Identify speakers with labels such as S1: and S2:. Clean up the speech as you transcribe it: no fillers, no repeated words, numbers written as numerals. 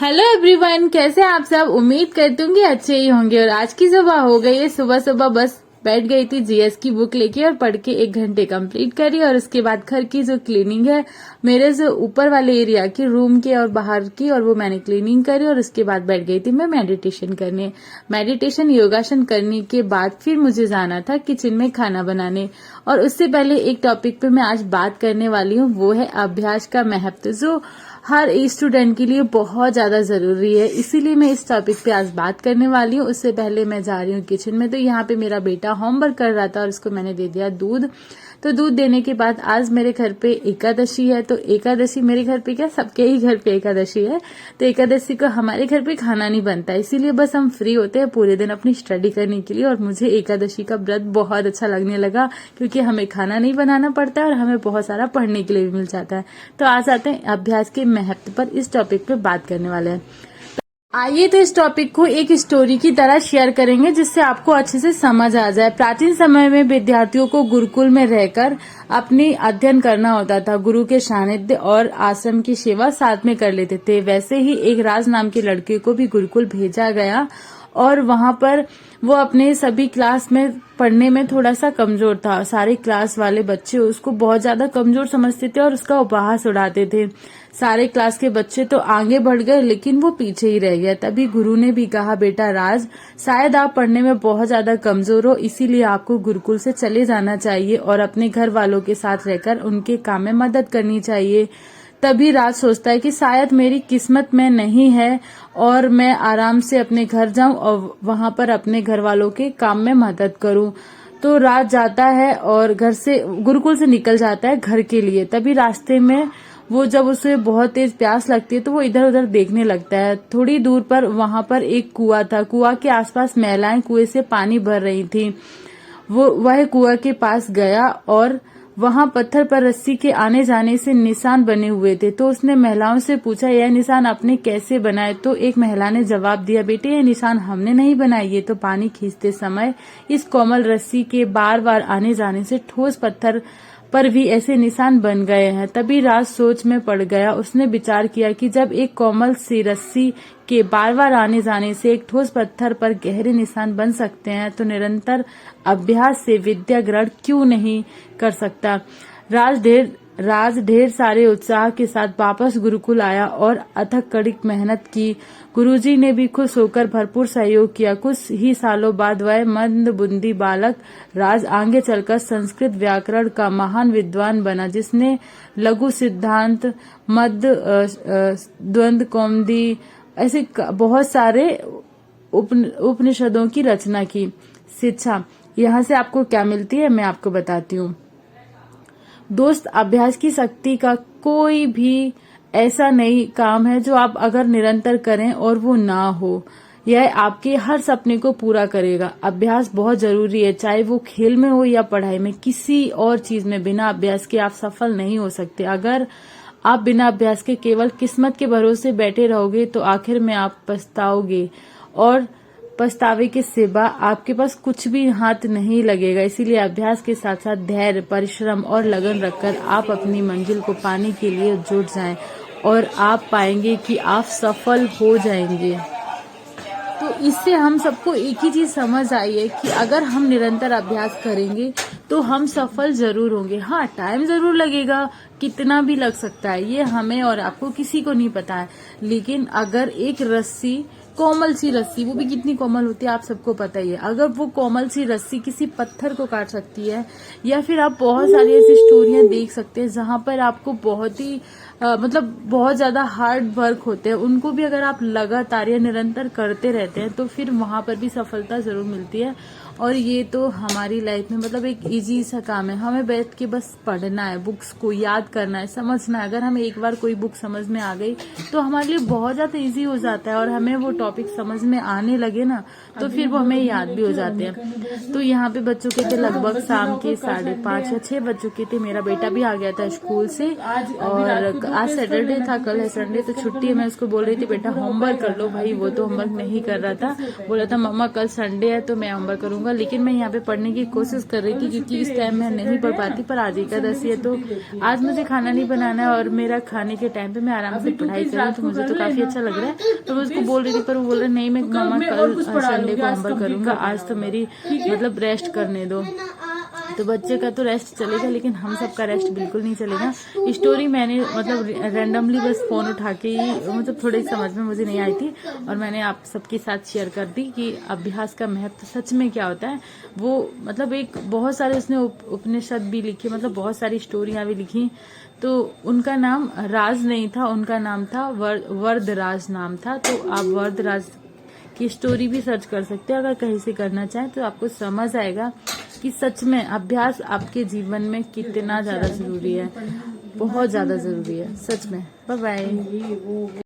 S1: Hello everyone, कैसे आप सब। उम्मीद करती हूँ कि अच्छे ही होंगे। और आज की सुबह हो गई है, सुबह सुबह बस बैठ गई थी जीएस की बुक लेके और पढ़ के 1 घंटे कंप्लीट करी। और उसके बाद घर की जो क्लीनिंग है, मेरे जो ऊपर वाले एरिया की, रूम के और बाहर की, और वो मैंने क्लीनिंग करी। और उसके बाद बैठ गई थी मैं मेडिटेशन करने। मेडिटेशन योगासन करने के बाद फिर मुझे जाना था किचन में खाना बनाने। और उससे पहले एक टॉपिक पे मैं आज बात करने वाली हूँ, वो है अभ्यास का महत्व, जो हर स्टूडेंट के लिए बहुत ज्यादा जरूरी है। इसीलिए मैं इस टॉपिक पे आज बात करने वाली हूँ। उससे पहले मैं जा रही हूँ किचन में। तो यहाँ पे मेरा बेटा होमवर्क कर रहा था और उसको मैंने दे दिया दूध। तो दूध देने के बाद आज मेरे घर पे एकादशी है। तो एकादशी मेरे घर पे क्या, सबके ही घर पे एकादशी है। तो एकादशी को हमारे घर पे खाना नहीं बनता, इसीलिए बस हम फ्री होते हैं पूरे दिन अपनी स्टडी करने के लिए। और मुझे एकादशी का व्रत बहुत अच्छा लगने लगा, क्योंकि हमें खाना नहीं बनाना पड़ता है और हमें बहुत सारा पढ़ने के लिए भी मिल जाता है। तो आज आते हैं अभ्यास के महत्व पर। इस टॉपिक पे बात करने वाले हैं। आइए तो इस टॉपिक को एक स्टोरी की तरह शेयर करेंगे, जिससे आपको अच्छे से समझ आ जाए। प्राचीन समय में विद्यार्थियों को गुरुकुल में रहकर अपनी अध्ययन करना होता था। गुरु के सानिध्य और आश्रम की सेवा साथ में कर लेते थे। वैसे ही एक राज नाम के लड़के को भी गुरुकुल भेजा गया, और वहां पर वो अपने सभी क्लास में पढ़ने में थोड़ा सा कमजोर था। सारे क्लास वाले बच्चे उसको बहुत ज्यादा कमजोर समझते थे और उसका उपहास उड़ाते थे। सारे क्लास के बच्चे तो आगे बढ़ गए, लेकिन वो पीछे ही रह गया। तभी गुरु ने भी कहा, बेटा राज, शायद आप पढ़ने में बहुत ज्यादा कमजोर हो, इसीलिए आपको गुरुकुल से चले जाना चाहिए और अपने घर वालों के साथ रहकर उनके काम में मदद करनी चाहिए। तभी राज सोचता है कि शायद मेरी किस्मत में नहीं है और मैं आराम से अपने घर जाऊं और वहां पर अपने घर वालों के काम में मदद करूं। तो राज जाता है और घर से, गुरुकुल से निकल जाता है घर के लिए। तभी रास्ते में वो, जब उसे बहुत तेज प्यास लगती है, तो वो इधर उधर देखने लगता है। थोड़ी दूर पर वहां पर एक कुआं था। कुआं के आसपास महिलाएं कुएं से पानी भर रही थी। वह कुआं के पास गया और वहां पत्थर पर रस्सी के आने जाने से निशान बने हुए थे। तो उसने महिलाओं से पूछा, यह निशान आपने कैसे बनाए? तो एक महिला ने जवाब दिया, बेटे यह निशान हमने नहीं बनाए, ये तो पानी खींचते समय इस कोमल रस्सी के बार बार आने जाने से ठोस पत्थर पर भी ऐसे निशान बन गए हैं। तभी राज सोच में पड़ गया। उसने विचार किया कि जब एक कोमल सी रस्सी के बार बार आने जाने से एक ठोस पत्थर पर गहरे निशान बन सकते हैं, तो निरंतर अभ्यास से विद्या ग्रहण क्यों नहीं कर सकता। राज ढेर सारे उत्साह के साथ वापस गुरुकुल आया और अथक कड़ी मेहनत की। गुरुजी ने भी खुश होकर भरपूर सहयोग किया। कुछ ही सालों बाद वह मंद बुद्धि बालक राज आगे चलकर संस्कृत व्याकरण का महान विद्वान बना, जिसने लघु सिद्धांत, मध्य द्वंद्व कौमुदी, ऐसे बहुत सारे उपनिषदों की रचना की। शिक्षा यहाँ से आपको क्या मिलती है, मैं आपको बताती हूँ। दोस्त, अभ्यास की शक्ति का कोई भी ऐसा नहीं काम है जो आप अगर निरंतर करें और वो ना हो, यह आपके हर सपने को पूरा करेगा। अभ्यास बहुत जरूरी है, चाहे वो खेल में हो या पढ़ाई में, किसी और चीज में बिना अभ्यास के आप सफल नहीं हो सकते। अगर आप बिना अभ्यास के केवल किस्मत के भरोसे बैठे रहोगे तो आखिर में आप पछताओगे, और पछतावे के सिवा आपके पास कुछ भी हाथ नहीं लगेगा। इसीलिए अभ्यास के साथ साथ धैर्य, परिश्रम और लगन रखकर आप अपनी मंजिल को पाने के लिए जुट जाएं, और आप पाएंगे कि आप सफल हो जाएंगे। तो इससे हम सबको एक ही चीज समझ आई है कि अगर हम निरंतर अभ्यास करेंगे तो हम सफल जरूर होंगे। हाँ, टाइम जरूर लगेगा, कितना भी लग सकता है, ये हमें और आपको किसी को नहीं पता है। लेकिन अगर एक रस्सी, कोमल सी रस्सी, वो भी कितनी कोमल होती है आप सबको पता ही है, अगर वो कोमल सी रस्सी किसी पत्थर को काट सकती है, या फिर आप बहुत सारी ऐसी स्टोरियां देख सकते हैं जहां पर आपको बहुत ही मतलब बहुत ज्यादा हार्ड वर्क होते हैं, उनको भी अगर आप लगातार या निरंतर करते रहते हैं तो फिर वहां पर भी सफलता जरूर मिलती है। और ये तो हमारी लाइफ में मतलब एक इजी सा काम है। हमें बैठ के बस पढ़ना है, बुक्स को याद करना है, समझना है। अगर हमें एक बार कोई बुक समझ में आ गई तो हमारे लिए बहुत ज्यादा इजी हो जाता है, और हमें वो टॉपिक समझ में आने लगे ना तो फिर वो हमें याद भी हो जाते हैं। तो यहाँ पे बच्चों के थे लगभग शाम के 5:30 या 6 बच्चों के थे। मेरा बेटा भी आ गया था स्कूल से, और आज सैटरडे था, कल है संडे तो छुट्टी है। मैं उसको बोल रही थी, बेटा होमवर्क कर लो भाई। वो तो होमवर्क नहीं कर रहा था, बोला था मम्मा कल संडे है तो मैं होमवर्क करूंगा। पढ़ूंगा, लेकिन मैं यहाँ पे पढ़ने की कोशिश कर रही थी क्योंकि इस टाइम मैं नहीं पढ़ पाती। पर आज एकादशी है तो आज मुझे खाना नहीं बनाना है और मेरा खाने के टाइम पे मैं आराम से पढ़ाई कर रही हूँ, तो मुझे तो काफी अच्छा लग रहा है। तो मैं उसको बोल रही थी पर वो बोल रहा नहीं मैं मामा कल संडे को होमवर्क करूंगा, आज तो मेरी मतलब रेस्ट करने दो। तो बच्चे का तो रेस्ट चलेगा लेकिन हम सबका रेस्ट बिल्कुल नहीं चलेगा। स्टोरी मैंने मतलब रैंडमली बस फोन उठा के ही मतलब थोड़ी समझ में मुझे नहीं आई थी और मैंने आप सबके साथ शेयर कर दी कि अभ्यास का महत्व सच में क्या होता है। वो मतलब एक बहुत सारे उसने उपनिषद भी लिखे, मतलब बहुत सारी स्टोरियां भी लिखी। तो उनका नाम राज नहीं था, उनका नाम था वरदराज नाम था। तो आप वरदराज की स्टोरी भी सर्च कर सकते हैं अगर कहीं से करना चाहें, तो आपको समझ आएगा कि सच में अभ्यास आपके जीवन में कितना ज्यादा जरूरी है, बहुत ज्यादा जरूरी है सच में। Bye bye.